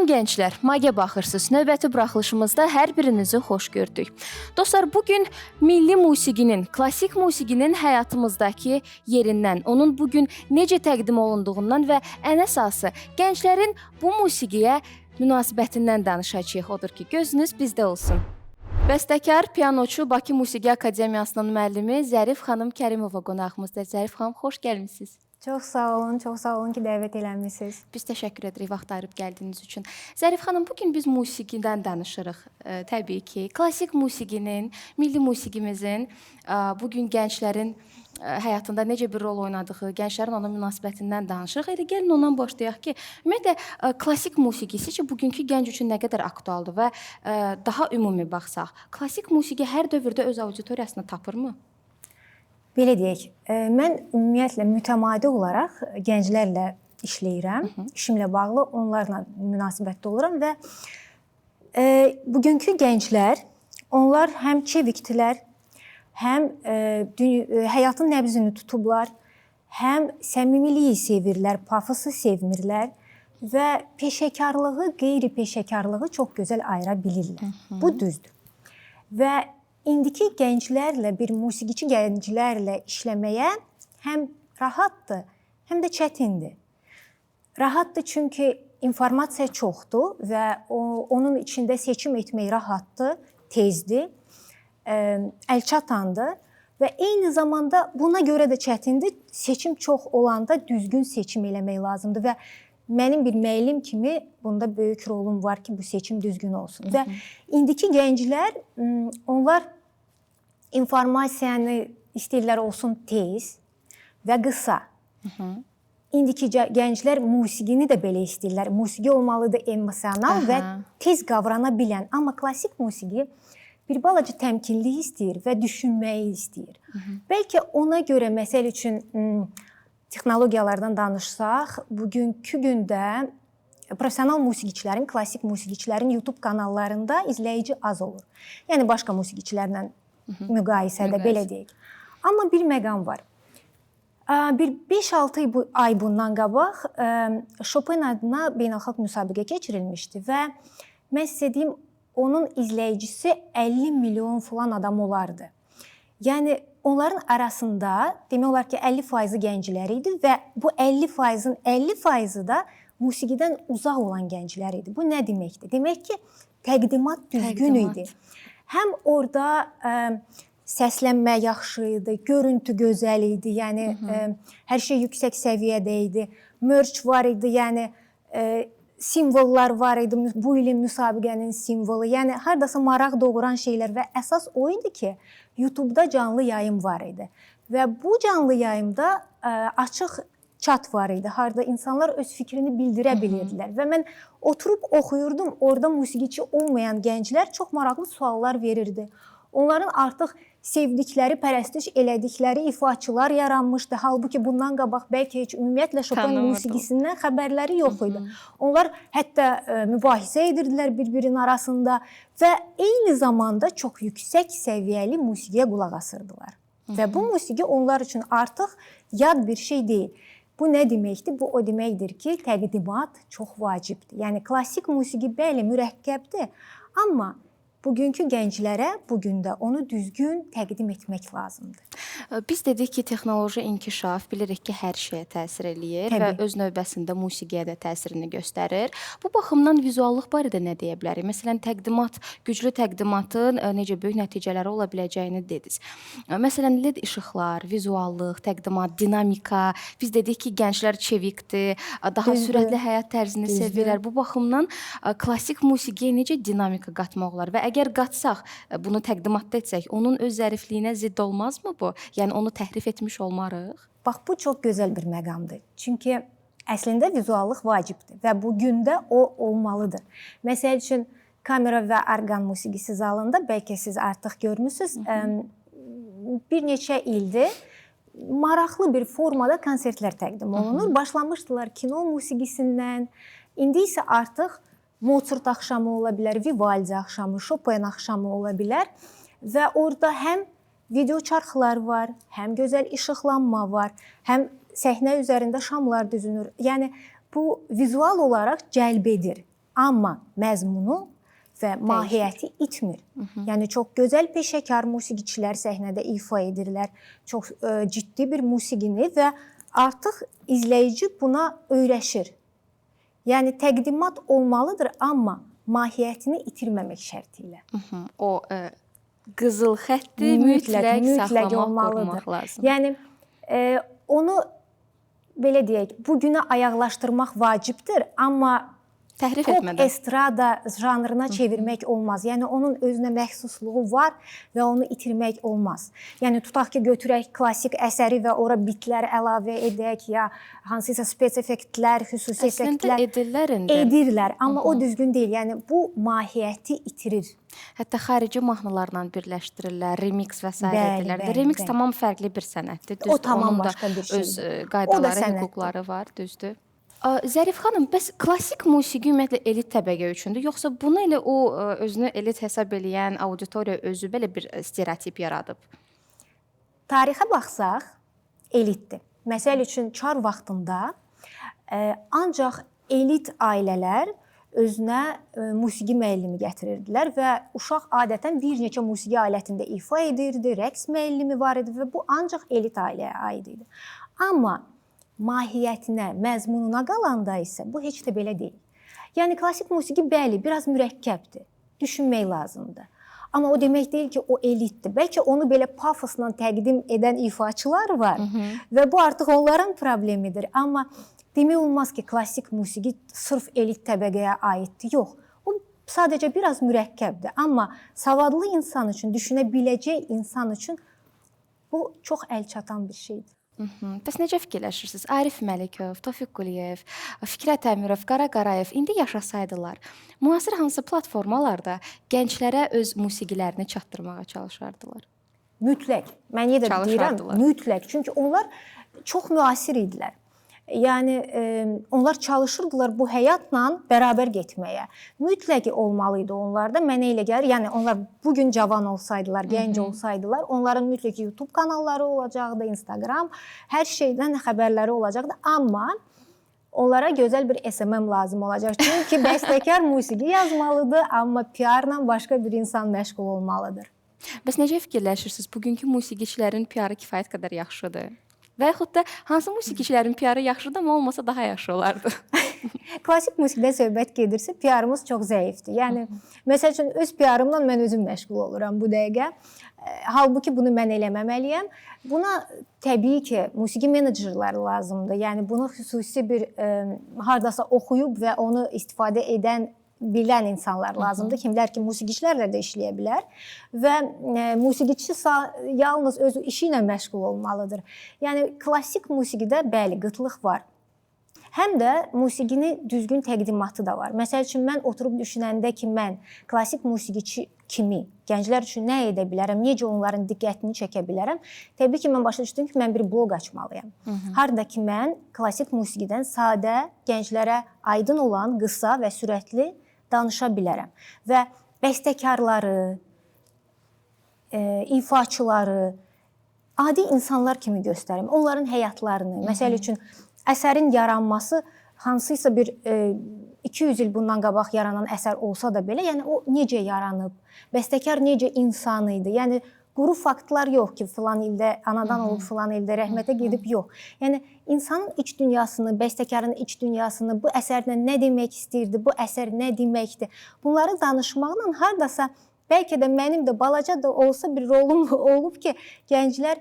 Salam gənclər, Magiya baxırsınız. Növbəti buraxılışımızda hər birinizi xoş gördük. Dostlar, bugün milli musiqinin, klassik musiqinin həyatımızdakı yerindən, onun bugün necə təqdim olunduğundan və ən əsası gənclərin bu musiqiyə münasibətindən danışacağıq. Odur ki, gözünüz bizdə olsun. Bəstəkar, pianoçu, Bakı Musiqi Akademiyasının müəllimi Zərif xanım Kərimova qonağımızda. Zərif xanım, xoş gəlmisiniz. Çox sağ olun ki, dəvət eləmisiniz. Biz təşəkkür edirik vaxt ayırıb gəldiyiniz üçün. Zərif xanım, bugün biz musiqidən danışırıq. Təbii ki, klassik musiqinin, milli musiqimizin bugün gənclərin həyatında necə bir rol oynadığı, gənclərin ona münasibətindən danışırıq. Elə gəlin ondan başlayaq ki, ümumiyyətlə klassik musiqi sizcə bugünkü gənc üçün nə qədər aktualdır və daha ümumi baxsaq, klassik musiqi hər dövrdə öz auditoriyasını tapırmı? Belə deyək, mən ümumiyyətlə mütəmadi olaraq gənclərlə işləyirəm. İşimlə bağlı onlarla münasibətdə oluram və bugünkü gənclər, onlar həm çevikdilər, həm həyatın nəbzini tutublar, həm səmimiliyi sevirlər, pafosu sevmirlər və peşəkarlığı, qeyri-peşəkarlığı çox gözəl ayıra bilirlər. Bu düzdür. Və indiki gənclərlə, bir musiqiçi gənclərlə işləməyə həm rahatdır, həm də çətindir. Rahatdır çünki informasiya çoxdur və onun içində seçim etmək rahatdır, tezdir, əlçatandır və eyni zamanda buna görə də çətindir. Seçim çox olanda düzgün seçim eləmək lazımdır və mənim bir müəllim kimi bunda böyük rolum var ki, bu seçim düzgün olsun. Və indiki gənclər, onlar informasiyanı istəyirlər olsun tez və qısa. İndiki gənclər musiqini də belə istəyirlər. Musiqi olmalıdır emosional və tez qavrana bilən. Amma klassik musiqi bir balaca təmkinlik istəyir və düşünməyi istəyir. Bəlkə ona görə, məsəl üçün, texnologiyalardan danışsaq, bugünkü gündə professional musiqiçilərin, klassik musiqiçilərin YouTube kanallarında izləyici az olur. Yəni, başqa musiqiçilərlə müqayisədə, belə deyək. Amma bir məqam var. Bir 5-6 ay bundan qabaq Chopin adına beynəlxalq müsabiqə keçirilmişdi və mən sizə deyim, onun izləyicisi 50 milyon falan adam olardı. Yəni, onların arasında demək olar ki, 50% gənclər idi və bu 50%-ın 50%-ı da musiqidən uzaq olan gənclər idi. Bu nə deməkdir? Demək ki, təqdimat düzgün idi. Həm orada səslənmə yaxşı idi, görüntü gözəl idi, yəni hər şey yüksək səviyyədə idi, mörc var idi, yəni simvollar var idi, bu ilin müsabiqənin simvolu, yəni haradasa maraq doğuran şeylər və əsas o idi ki, YouTube-da canlı yayım var idi və bu canlı yayımda açıq chat var idi, harada insanlar öz fikrini bildirə bilirdilər və mən oturub oxuyurdum, orada musiqiçi olmayan gənclər çox maraqlı suallar verirdi. Onların artıq sevdikləri, pərəstiş elədikləri ifaçılar yaranmışdı. Halbuki bundan qabaq bəlkə heç ümumiyyətlə Chopin musiqisindən xəbərləri yox idi. Onlar hətta mübahisə edirdilər bir-birinin arasında və eyni zamanda çox yüksək səviyyəli musiqiyə qulaq asırdılar. Və bu musiqi onlar üçün artıq yad bir şey deyil. Bu nə deməkdir? Bu o deməkdir ki, təqdimat çox vacibdir. Yəni, klassik musiqi bəli, mürəkkəbdir, amma bugünkü gənclərə bugün də onu düzgün təqdim etmək lazımdır. Biz dedik ki, texnoloji inkişaf bilirik ki, hər şeyə təsir eləyir və öz növbəsində musiqiyə də təsirini göstərir. Bu baxımdan vizuallıq barədə nə deyə bilərik? Məsələn, təqdimat, güclü təqdimatın necə böyük nəticələri ola biləcəyini dediniz. Məsələn, LED işıqlar, vizuallıq, təqdimat, dinamika, biz dedik ki, gənclər çevikdir, daha sürətli həyat tərzini sevirlər. Bu baxımdan klassik musiqiyə necə dinamika qatmaq olar və əgər qatsaq, bunu təqdimatda etsək, onun öz zərifliyinə zidd olmazmı bu? Yəni, onu təhrif etmiş olmarıq? Bax, bu çox gözəl bir məqamdır. Çünki əslində vizuallıq vacibdir və bugün də o olmalıdır. Məsəl üçün, kamera və orqan musiqisi zalında, bəlkə siz artıq görmüsünüz, bir neçə ildir maraqlı bir formada konsertlər təqdim olunur. Başlamışdılar kino musiqisindən, indi isə artıq Mozart axşamı ola bilər, Vivaldi axşamı, Chopin axşamı ola bilər və orada həm video çarxlar var, həm gözəl işıqlanma var, həm səhnə üzərində şamlar düzünür. Yəni, bu vizual olaraq cəlb edir. amma məzmunu və mahiyyəti itmir. Yəni çox gözəl peşəkar musiqiçilər səhnədə ifa edirlər. Çox ciddi bir musiqini və artıq izləyici buna öyrəşir. Yəni təqdimat olmalıdır, amma mahiyyətini itirməmək şərti ilə. O qızıl xətti mütləq saxlamaq, qorumaq lazım. Yəni onu belə deyək, bu günə ayaqlaşdırmaq vacibdir, amma təhrif pop etmədən. estrada janrına çevirmək olmaz. Yəni onun özünə məxsusluğu var və onu itirmək olmaz. Yəni tutaq ki, götürək klassik əsəri və ora bitlər əlavə edək ya hansısa spesifektlər, xüsusi effektlər edirlər, amma o düzgün deyil. Yəni bu mahiyyəti itirir. Hətta xarici mahnılarla birləşdirirlər, remix və s. edirlər. Remix tamam fərqli bir sənətdir, düzdür? O tamam başqa bir şeydir. Öz qaydaları, hüquqları var, düzdür? Zərif xanım, bəs klassik musiqi ümumiyyətlə elit təbəqə üçündür, yoxsa bunu elə o özünü elit hesab eləyən auditoriya özü belə bir stereotip yaradıb? Tarixə baxsaq, elitdir. Məsəl üçün çar vaxtında ancaq elit ailələr özünə musiqi müəllimi gətirirdilər və uşaq adətən bir neçə musiqi alətində ifa edirdi, rəqs müəllimi var idi və bu ancaq elit ailəyə aid idi. Amma mahiyyətinə, məzmununa qalanda isə bu heç də belə deyil. Yəni klassik musiqi bəli, biraz mürəkkəbdir. Düşünmək lazımdır. Amma o demək deyil ki, o elitdir. Bəlkə onu belə pafosla təqdim edən ifaçılar var və bu artıq onların problemidir. Amma demək olmaz ki, klassik musiqi sırf elit təbəqəyə aiddir. Yox, o sadəcə biraz mürəkkəbdir. Amma savadlı insan üçün, düşünə biləcək insan üçün bu çox əlçatan bir şeydir. Bəs necə fikirləşirsiniz? Arif Məlikov, Tofiq Quliyev, Fikrət Əmirov, Qara Qarayev indi yaşasaydılar, müasir hansı platformalarda gənclərə öz musiqilərini çatdırmağa çalışardılar? Mütləq. Mən yenə də deyirəm, mütləq. Çünki onlar çox müasir idilər. Yəni onlar çalışırdılar bu həyatla bərabər getməyə. Mütləq olmalı idi onlarda. Mənə elə gəlir, yəni onlar bu gün cavan olsaydılar, gənc olsaydılar, onların mütləq YouTube kanalları olacaqdı, Instagram, hər şeydən xəbərləri olacaqdı. Amma onlara gözəl bir SMM lazım olacaq. Çünki bəstəkar musiqi yazmalıdır, amma PR-la başqa bir insan məşğul olmalıdır. Bəs necə fikirləşirsiniz? Bugünkü musiqiçilərin PR-ı kifayət qədər yaxşıdır? Və yaxud da hansı musiqiçilərin PR-ı yaxşıdır, amma olmasa daha yaxşı olardı? Klassik musiqidən söhbət gedirsə, PR-ımız çox zəifdir. Yəni, məsəl üçün, öz PR-ımla mən özüm məşğul oluram bu dəqiqə. Halbuki bunu mən eləməməliyəm. Buna təbii ki, musiqi menecerləri lazımdır. Yəni, bunu xüsusi bir hardasa oxuyub və onu istifadə edən bilən insanlar lazımdır. Kimlər ki, musiqiçilərlə də işləyə bilər və musiqiçi yalnız öz işi ilə məşğul olmalıdır. Yəni, klassik musiqidə bəli, qıtlıq var. Həm də musiqini düzgün təqdimatı da var. Məsəl üçün, mən oturub düşünəndə ki, mən klassik musiqiçi kimi gənclər üçün nə edə bilərəm, necə onların diqqətini çəkə bilərəm, təbii ki, mən başa düşdüm ki, mən bir bloq açmalıyam. Harada ki, mən klassik musiqidən sadə, gənclərə aydın olan, qısa və sürətli danışa bilərəm və bəstəkarları, ifaçıları adi insanlar kimi göstərim. Onların həyatlarını, məsəl üçün, əsərin yaranması hansıysa bir 200 il bundan qabaq yaranan əsər olsa da belə, yəni o necə yaranıb, bəstəkar necə insan idi, yəni quru faktlar yox ki, filan ildə anadan olub, filan ildə rəhmətə gedib, yox. Yəni, insanın iç dünyasını, bəstəkarın iç dünyasını, bu əsərlə nə demək istəyirdi, bu əsər nə deməkdir, bunları danışmaqla hardasa, bəlkə də mənim də balaca da olsa bir rolum olub ki, gənclər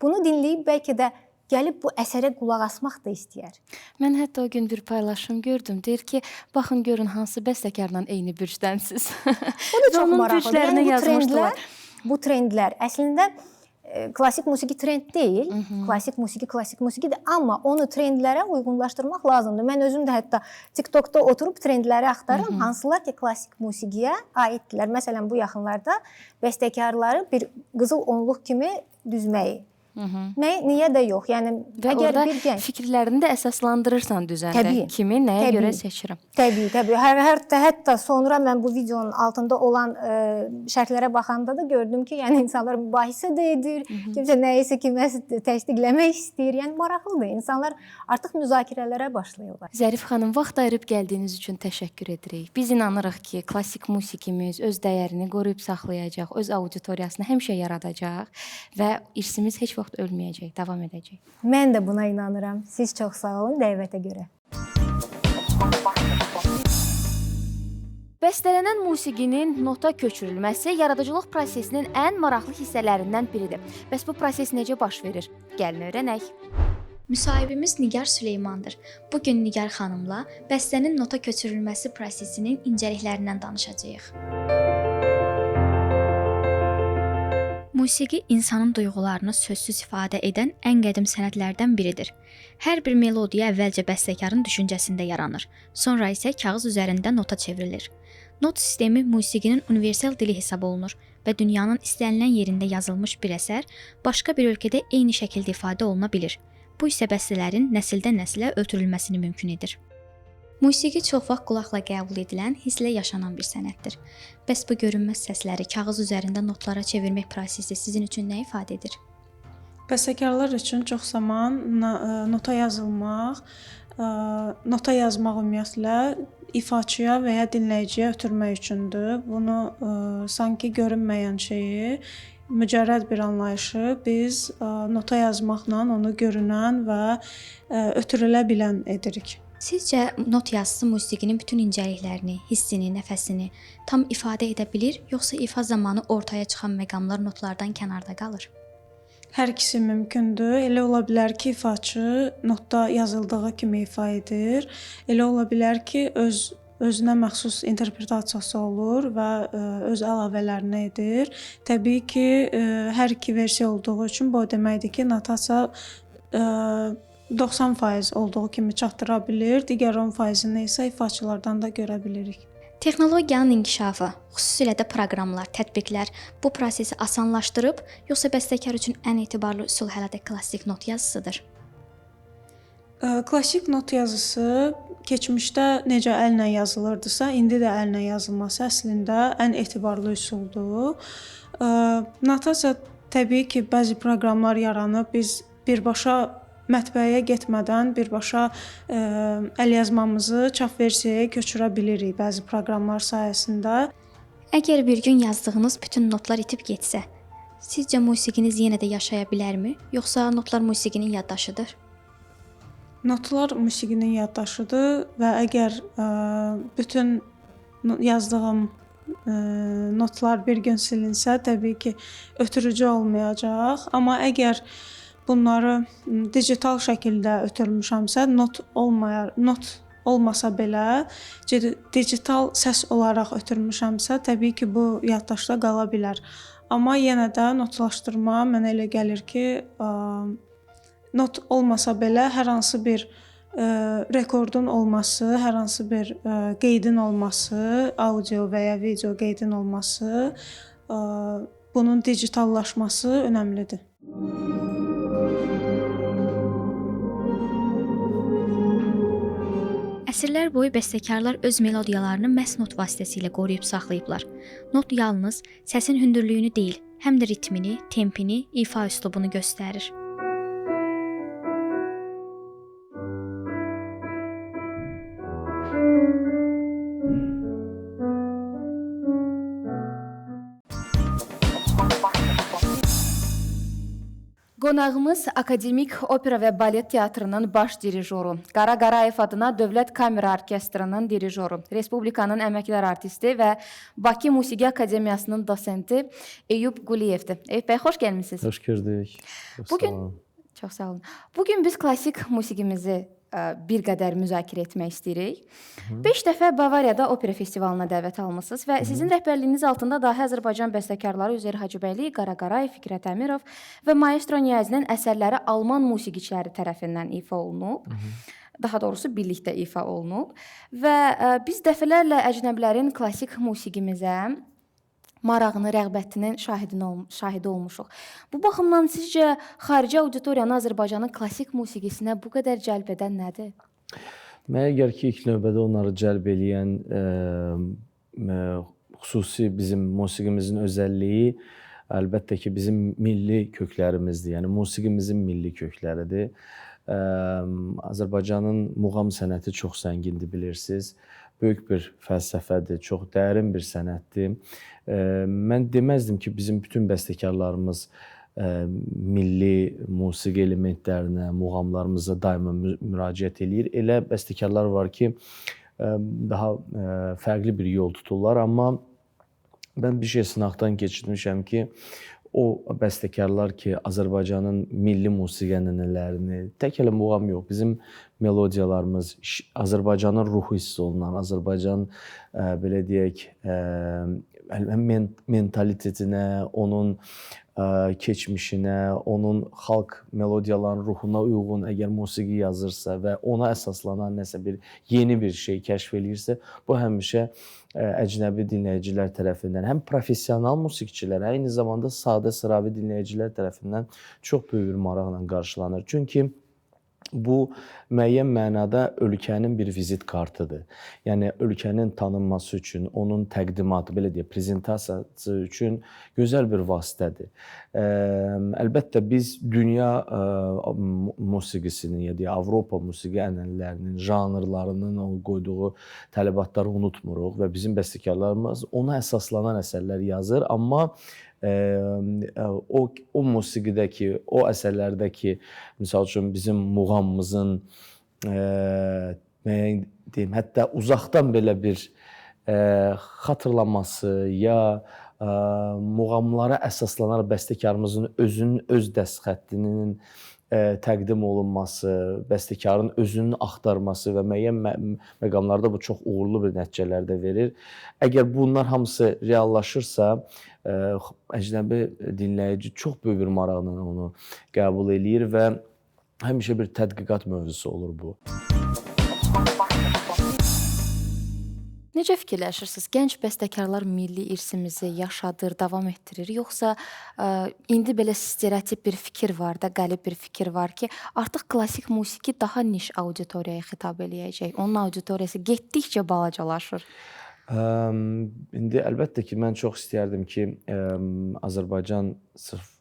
bunu dinləyib, bəlkə də gəlib bu əsərə qulaq asmaq da istəyər. Mən hətta o gün bir paylaşım gördüm. Deyir ki, baxın görün hansı bəstəkarla eyni bürcdənsiz. O da çox maraqlıdır. Yəni, bu trendlər əslində klassik musiqi trend deyil. Klassik musiqidir. Amma onu trendlərə uyğunlaşdırmaq lazımdır. Mən özüm də hətta TikTokda oturub trendləri axtarıram. Hansılar ki, klassik musiqiyə aiddirlər. Məsələn, bu yaxınlarda bəstəkarları bir qızıl onluq kimi düzməyi Niyə də yox? Yəni Və əgər orada bir gənc fikirlərini də əsaslandırırsan düzəndə. Təbii, Kimi, nəyə təbii. görə seçirəm? Təbii. Hətta sonra mən bu videonun altında olan şərhlərə baxanda da gördüm ki, yəni insanlar mübahisə də edir, kimsə nəyisə kiməsə təsdiqləmək istəyir. Yəni maraqlıdır. İnsanlar artıq müzakirələrə başlayırlar. Zərif xanım, vaxt ayırıb gəldiyiniz üçün təşəkkür edirik. Biz inanırıq ki, klassik musiqimiz öz dəyərini qoruyub saxlayacaq, öz auditoriyasını həmişə yaradacaq və irsimiz heç vaxt ölməyəcək, davam edəcək. Mən də buna inanıram. Siz çox sağ olun dəvətə görə. Bəstələnən musiqinin nota köçürülməsi yaradıcılıq prosesinin ən maraqlı hissələrindən biridir. Bəs bu proses necə baş verir? Gəlin öyrənək. Müsahibimiz Nigar Süleymandır. Bu gün Nigar xanımla bəstənin nota köçürülməsi prosesinin incəliklərindən danışacağıq. Musiqi insanın duyğularını sözsüz ifadə edən ən qədim sənətlərdən biridir. Hər bir melodiya əvvəlcə bəstəkarın düşüncəsində yaranır, sonra isə kağız üzərində nota çevrilir. Not sistemi musiqinin universal dili hesab olunur və dünyanın istənilən yerində yazılmış bir əsər başqa bir ölkədə eyni şəkildə ifadə oluna bilir. Bu isə bəstələrin nəsildən nəsilə ötürülməsini mümkün edir. Musiqi çox vaxt qulaqla qəbul edilən, hisslə yaşanan bir sənətdir. Bəs bu görünməz səsləri kağız üzərində notlara çevirmək prosesi sizin üçün nə ifadə edir? Bəstəkarlar üçün çox zaman nota yazılmaq, nota yazmaq ümumiyyətlə ifaçıya və ya dinləyiciyə ötürmək üçündür. Bunu sanki görünməyən şeyi, mücərrəd bir anlayışı biz nota yazmaqla onu görünən və ötürülə bilən edirik. Sizcə not yazısı musiqinin bütün incəliklərini, hissini, nəfəsini tam ifadə edə bilir, yoxsa ifa zamanı ortaya çıxan məqamlar notlardan kənarda qalır? Hər ikisi mümkündür. Elə ola bilər ki, ifaçı notda yazıldığı kimi ifa edir. Elə ola bilər ki, özünə məxsus interpretasiyası olur və öz əlavələrini edir. Təbii ki, hər iki versiya olduğu üçün bu deməkdir ki, notasiya 90% olduğu kimi çatdıra bilir, digər 10%-ni isə ifaçılardan da görə bilirik. Texnologiyanın inkişafı, xüsusilə də proqramlar, tətbiqlər bu prosesi asanlaşdırıb, yoxsa bəstəkar üçün ən etibarlı üsul hələ də klassik not yazısıdır? Klassik not yazısı keçmişdə necə əllə yazılırdısa, indi də əllə yazılması əslində ən etibarlı üsuldur. Notasiya təbii ki, bəzi proqramlar yaranıb, biz birbaşa mətbəəyə getmədən birbaşa əlyazmamızı çap versiyaya köçürə bilirik bəzi proqramlar sayəsində. Əgər bir gün yazdığınız bütün notlar itib getsə, sizcə musiqiniz yenə də yaşaya bilərmi, yoxsa notlar musiqinin yaddaşıdır? Notlar musiqinin yaddaşıdır və əgər bütün yazdığım notlar bir gün silinsə, təbii ki, ötürücü olmayacaq. Amma əgər bunları digital şəkildə ötürmüşəmsə, not olmasa belə, digital səs olaraq ötürmüşəmsə, təbii ki, bu yaddaşda qala bilər. Amma yenə də notlaşdırma mənə elə gəlir ki, not olmasa belə hər hansı bir rekordun olması, hər hansı bir qeydin olması, audio və ya video qeydin olması, bunun digitallaşması önəmlidir. Əsrlər boyu bəstəkarlar öz melodiyalarını məhz not vasitəsilə qoruyub saxlayıblar. Not yalnız səsin hündürlüyünü deyil, həm də ritmini, tempini, ifa üslubunu göstərir. Qonağımız Akademik Opera və Balet Teatrının baş dirijoru, Qara Qarayev adına Dövlət Kamera Orkestrının dirijoru, Respublikanın əməkdar artisti və Bakı Musiqi Akademiyasının dosenti Eyüp Quliyevdir. Eyüp bəy, xoş gəlmisiniz. Xoş gördük. Çox sağ olun. Bugün biz klassik musiqimizi bir qədər müzakirə etmək istəyirik. 5 dəfə Bavariyada opera festivalına dəvət almısınız və sizin rəhbərliyiniz altında dahi Azərbaycan bəstəkarları Üzeyir Hacıbəyli, Qara Qarayev, Fikrət Əmirov və Maestro Niyazinin əsərləri Alman musiqiçiləri tərəfindən ifa olunub. Daha doğrusu birlikdə ifa olunub və biz dəfələrlə əcnəbilərin klassik musiqimizə marağını, rəğbətinin şahidi olmuşuq. Bu baxımdan sizcə xarici auditoriyanı Azərbaycanın klassik musiqisinə bu qədər cəlb edən nədir? Mənə gəlir ki, ilk növbədə onları cəlb eləyən xüsusi bizim musiqimizin özəlliyi əlbəttə ki, bizim milli köklərimizdir. Yəni musiqimizin milli kökləridir. Azərbaycanın muğam sənəti çox zəngindir, bilirsiniz. Böyük bir fəlsəfədir, çox dərin bir sənətdir. Mən deməzdim ki, bizim bütün bəstəkarlarımız milli musiqi elementlərinə, muğamlarımıza daima müraciət eləyir. Elə bəstəkarlar var ki, daha fərqli bir yol tuturlar, amma mən bir şey sınaqdan keçirmişəm ki, o bəstəkarlar ki, Azərbaycanın milli musiqi ənənələrini, tək elə muğam yox, bizim melodiyalarımız, Azərbaycanın ruhu hiss olunan, Azərbaycan belə deyək, mentalitetinə, onun keçmişinə, onun xalq melodiyalarının ruhuna uyğun əgər musiqi yazırsa və ona əsaslanan nəsə bir yeni bir şey kəşf eləyirsə, bu həmişə əcnəbi dinləyicilər tərəfindən, həm professional musiqiçilər, eyni zamanda sadə sıravi dinləyicilər tərəfindən çox böyük bir maraqla qarşılanır. Çünki bu müəyyən mənada ölkənin bir vizit kartıdır. Yəni ölkənin tanınması üçün, onun təqdimatı, belə deyək, prezentasiyası üçün gözəl bir vasitədir. Əlbəttə biz dünya musiqisinin, ya da Avropa musiqi ənənələrinin, janrlarının qoyduğu tələbatları unutmuruq və bizim bəstəkarlarımız ona əsaslanan əsərlər yazır, amma o musiqidəki, o əsərlərdəki, misal üçün bizim muğamımızın deyim, hətta uzaqdan belə bir xatırlaması ya muğamlara əsaslanan bəstəkarımızın özünün öz dəstxəttinin təqdim olunması, bəstəkarın özünün axtarması və müəyyən məqamlarda bu çox uğurlu bir nəticələr də verir. Əgər bunlar hamısı reallaşırsa, əcnəbi dinləyici çox böyük bir maraqla onu qəbul eləyir və həmişə bir tədqiqat mövzusu olur bu. Necə fikirləşirsiniz? Gənc bəstəkarlar milli irsimizi yaşadır, davam etdirir, yoxsa indi belə stereotip bir fikir var da, qəlib bir fikir var ki, artıq klassik musiqi daha niş auditoriyaya xitab eləyəcək. Onun auditoriyası getdikcə balacalaşır. İndi əlbəttə ki, mən çox istəyərdim ki, Azərbaycan sırf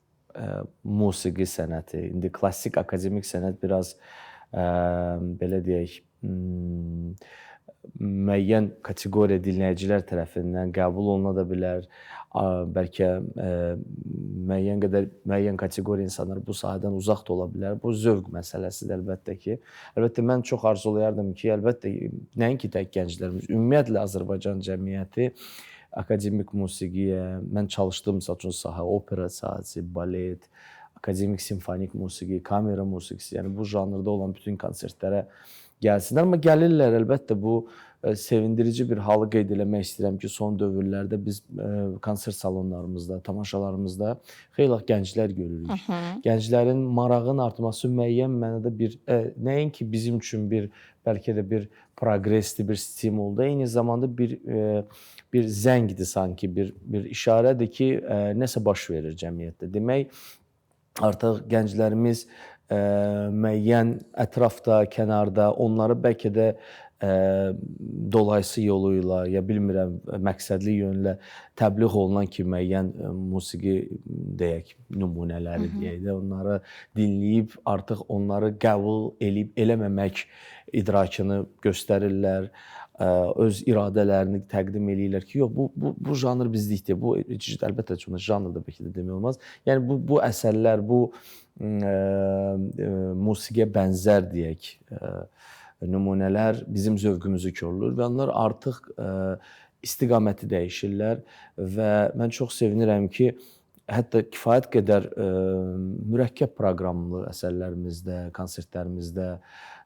musiqi sənəti, indi klassik akademik sənət biraz belə deyək, müəyyən kateqoriya dinləyicilər tərəfindən qəbul oluna da bilər. Bəlkə müəyyən kateqoriya insanlar bu sahədən uzaq da ola bilər. Bu zövq məsələsidir əlbəttə ki. Əlbəttə mən çox arzulayardım ki, əlbəttə nəinki tək gənclərimiz, ümumiyyətlə Azərbaycan cəmiyyəti akademik musiqiyə, mən çalışdığım sahə, opera sahəsi, balet, akademik simfonik musiqi, kamera musiqisi, yəni bu janrda olan bütün konsertlərə gəlsinlər. Amma gəlirlər, əlbəttə bu sevindirici bir halı qeyd eləmək istəyirəm ki, son dövrlərdə biz konsert salonlarımızda, tamaşalarımızda xeyli gənclər görürük. Gənclərin marağın artması müəyyən mənada bir, nəinki bizim üçün bir, bəlkə də bir progresdir, bir stimuldur, eyni zamanda bir zəngdir sanki, bir işarədir ki, nəsə baş verir cəmiyyətdə. Demək, artıq gənclərimiz müəyyən ətrafda, kənarda, onları bəlkə də dolayısı yolu ilə, ya bilmirəm, məqsədli yönlə təbliğ olunan ki, müəyyən musiqi, deyək, nümunələri deyək də, onları dinləyib, artıq onları qəbul eləyib, eləməmək idrakını göstərirlər, öz iradələrini təqdim eləyirlər ki, yox, bu janr bizlikdir, bu əlbəttə janr da bəlkə də demək olmaz. Yəni bu əsərlər, bu musiqiyə bənzər deyək, nümunələr bizim zövqümüzü korlur və onlar artıq istiqaməti dəyişirlər və mən çox sevinirəm ki, hətta kifayət qədər mürəkkəb proqramlı əsərlərimizdə, konsertlərimizdə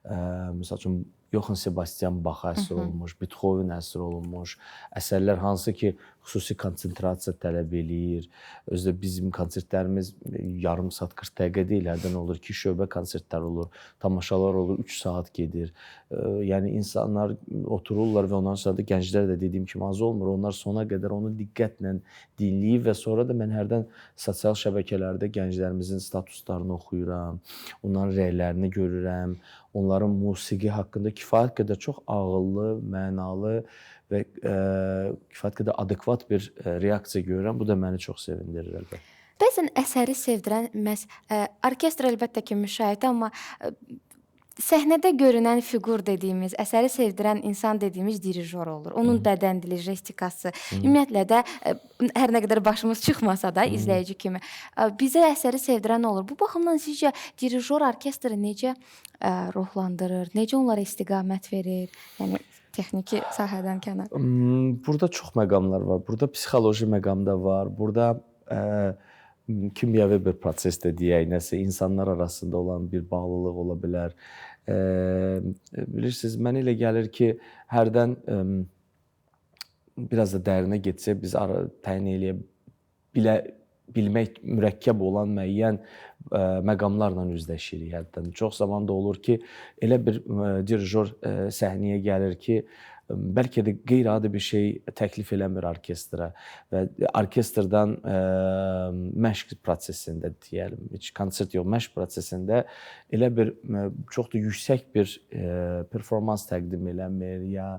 Məsəl üçün Johann Sebastian Bach əsr olunmuş, Beethoven əsr olunmuş əsərlər hansı ki, xüsusi konsentrasiya tələb eləyir. Özdə bizim konsertlərimiz yarım saat 40 dəqiqə deyil, hərdən olur ki, şöbə konsertlər olur, tamaşalar olur, 3 saat gedir. Yəni insanlar otururlar və ondan sonra da gənclər də dediyim kimi az olmur. Onlar sona qədər onu diqqətlə dinləyib və sonra da mən hərdən sosial şəbəkələrdə gənclərimizin statuslarını oxuyuram, onların rəylərini görürəm. Onların musiqi haqqında kifayət qədər çox ağıllı, mənalı və kifayət qədər adekvat bir reaksiya görürəm. Bu da məni çox sevindirir əlbəttə. Bəzən əsəri sevdirən məhz orkestr əlbəttə ki, müşahidə, amma səhnədə görünən fiqur dediyimiz, əsəri sevdirən insan dediyimiz dirijor olur. Onun bədən dili, jestikası, ümumiyyətlə də hər nə qədər başımız çıxmasa da izləyici kimi bizə əsəri sevdirən olur. Bu baxımdan sizcə dirijor orkestri necə ruhlandırır, necə onlara istiqamət verir? Yəni texniki sahədən kənar. Burada çox məqamlar var. Burada psixoloji məqam da var. Burada kimyəvi bir proses də deyək, nəsə insanlar arasında olan bir bağlılıq ola bilər. Bilirsiniz, mənə elə gəlir ki, hərdən biraz da dərinə getsək, biz təyin eləyə bilmək mürəkkəb olan müəyyən məqamlarla üzləşirik. Hərdən çox zaman da olur ki, elə bir dirijor səhnəyə gəlir ki, bəlkə də qeyri-adi bir şey təklif eləmir orkestrə və orkestrdan məşq prosesində deyəlim, heç konsert yox, məşq prosesində elə bir çox da yüksək bir performans təqdim eləmir ya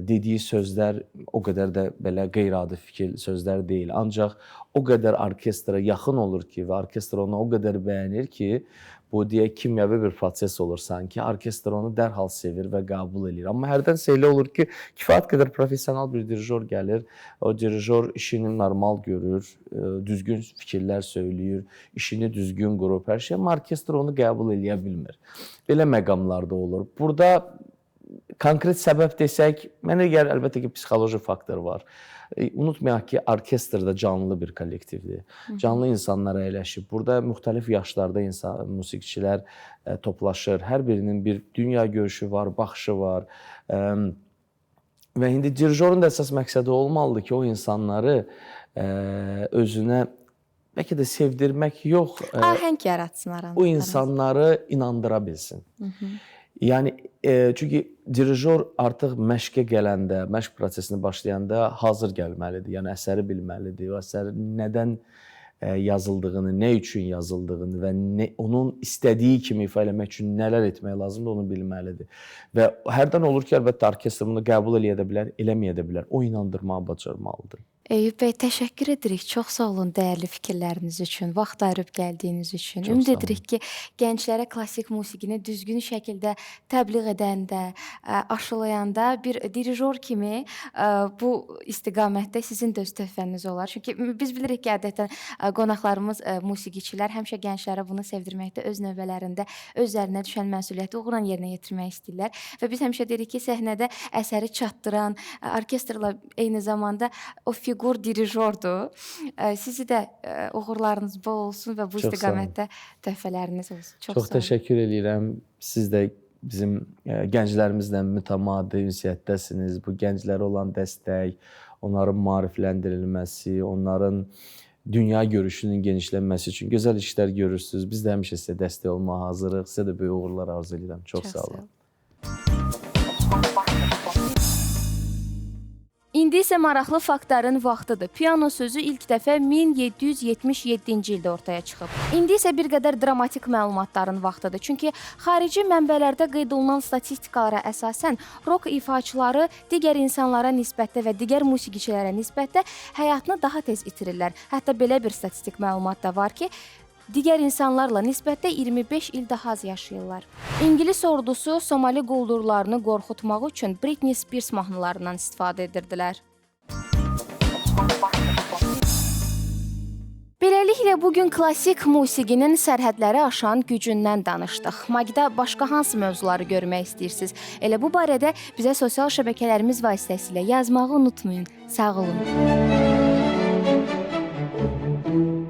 dediyi sözlər o qədər də belə qeyri-adi fikir sözlər deyil. Ancaq o qədər orkestra yaxın olur ki və orkestr onu o qədər bəyənir ki, bu deyək kimyəvi bir proses olur sanki. Orkestr onu dərhal sevir və qəbul edir. Amma hərdənsə elə olur ki, kifayət qədər professional bir dirijor gəlir. O dirijor işini normal görür, düzgün fikirlər söyləyir, işini düzgün qurub hər şey. Amma orkestr onu qəbul eləyə bilmir. Belə məqamlar da olur. Burada konkret səbəb desək, mənə gəlir əlbəttə ki, psixoloji faktor var. Unutmayaq ki, orkestr da canlı bir kollektivdir. Canlı insanlar əyləşib. Burada müxtəlif yaşlarda musiqiçilər toplaşır. Hər birinin bir dünya görüşü var, baxışı var. Və indi dirijorun da əsas məqsədi olmalıdır ki, o insanları özünə bəlkə də sevdirmək yox, ahəng yaratsın aranızda. o insanları inandıra bilsin. Yəni çünki dirijor artıq məşqə gələndə, məşq prosesini başlayanda hazır gəlməlidir. Yəni əsəri bilməlidir. O əsər nədən yazıldığını, nə üçün yazıldığını və onun istədiyi kimi ifa eləmək üçün nələr etmək lazımdır, onu bilməlidir. Və hərdən olur ki, əlbəttə orkestr bunu qəbul eləyə də bilər, eləməyə də bilər. O inandırmağı bacarmalıdır. Eyüp bəy, təşəkkür edirik. Çox sağ olun dəyərli fikirləriniz üçün, vaxt ayırıb gəldiyiniz üçün. Ümid edirik ki, gənclərə klassik musiqini düzgün şəkildə təbliğ edəndə, aşılayanda bir dirijor kimi bu istiqamətdə sizin də öz töhfəniz olar. Çünki biz bilirik ki, adətən qonaqlarımız musiqiçilər həmişə gənclərə bunu sevdirməkdə öz növbələrində özlərinə düşən məsuliyyəti uğurla yerinə yetirmək istəyirlər. Və biz həmişə deyirik ki, səhnədə əsəri çatdıran, orkestrla eyni zamanda o fiqur dirijordur. Sizi də uğurlarınız bol olsun və bu istiqamətdə töhfələriniz olsun. Çox təşəkkür edirəm. Siz də bizim gənclərimizlə mütəmadi ünsiyyətdəsiniz. Bu gənclərə olan dəstək, onların maarifləndirilməsi, onların dünya görüşünün genişlənməsi üçün gözəl işlər görürsünüz. Biz də həmişə sizə dəstək olmağa hazırıq. Sizə də böyük uğurlar arzu edirəm. Çox sağ olun. İndi isə maraqlı faktların vaxtıdır. Piano sözü ilk dəfə 1777-ci ildə ortaya çıxıb. İndi isə bir qədər dramatik məlumatların vaxtıdır. Çünki xarici mənbələrdə qeyd olunan statistikalara əsasən rock ifaçıları digər insanlara nisbətdə və digər musiqiçilərə nisbətdə həyatını daha tez itirirlər. Hətta belə bir statistik məlumat da var ki, digər insanlarla nisbətdə 25 il daha az yaşayırlar. İngilis ordusu Somali quldurlarını qorxutmaq üçün Britney Spears mahnılarından istifadə edirdilər. Beləliklə, bugün klassik musiqinin sərhədləri aşan gücündən danışdıq. Magda başqa hansı mövzuları görmək istəyirsiniz? Elə bu barədə bizə sosial şəbəkələrimiz vasitəsilə yazmağı unutmayın. Sağ olun.